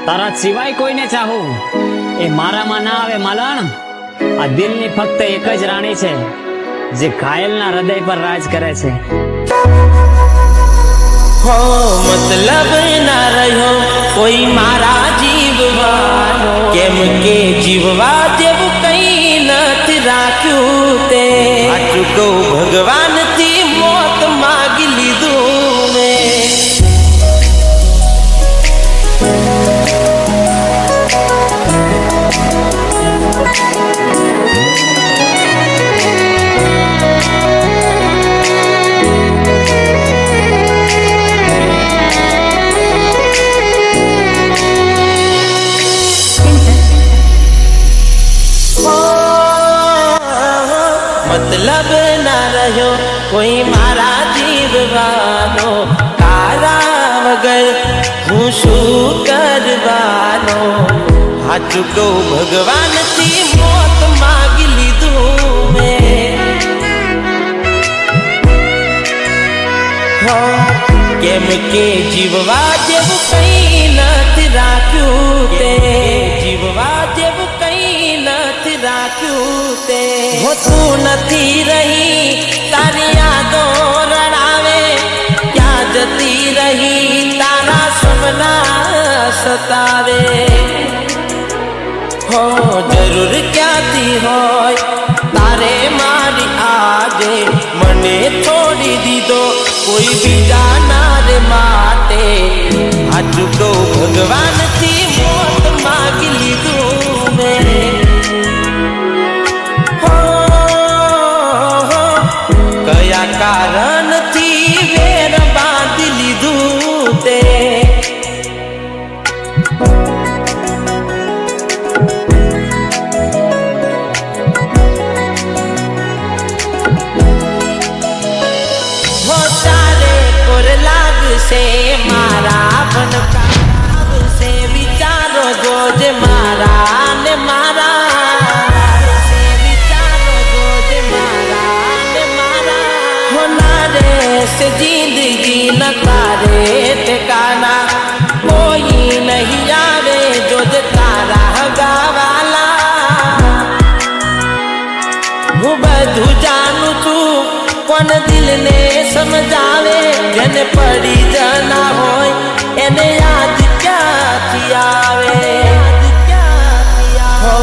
તારા સિવાય કોઈને ચાહું એ મારામાં ના આવે માલણ। આ દિલની ફક્ત એક જ રાણી છે જે ઘાયલના હૃદય પર રાજ કરે છે। हो मतलब ना रहो कोई मारा जीववानो केम के जीववा देव कई नथी राख्યું ते आचुको भगवान थी मोत मागी લીધું મેં। मतलब ना रहो कोई मारा जीववानो तारा वगर हूँ शू करवानो हाचुको भगवान थी मोत मागी લીધું મેં। केम के जीववा जेवुं कई नथी राख्યું ते जीववा जेवुं कई नथी राख्યું ते हो तू नथी रही तारी यादो रड़ावे क्या जती रही तारा सपना सतावे हो जरूर क्या थी होय तारे मारी आजे मने छोड़ी दीदो कोई बीजा नारे माटे आचुको भगवान थी मोत मागी લીધું મેં। कया कारण थी वेर बांधी લીધું ते से मारा बनकाव से विचारो जोज मारा ने मारा से विचारो जोज मारा ने मारा होनारे से जिंदगी न तारे ठिकाना कोई नहीं आवे जोज तारा गावाला। हूँ बधु जानू छू कोन दिल ने समझावे जेने पड़ी जाना होय एने याद क्या थी आवे हो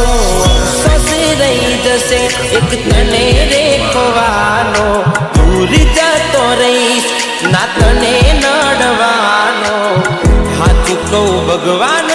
ससी रही जैसे एक तने रेखवानो दूर जतो रहीश ना तने नडवानो हाचुको भगवान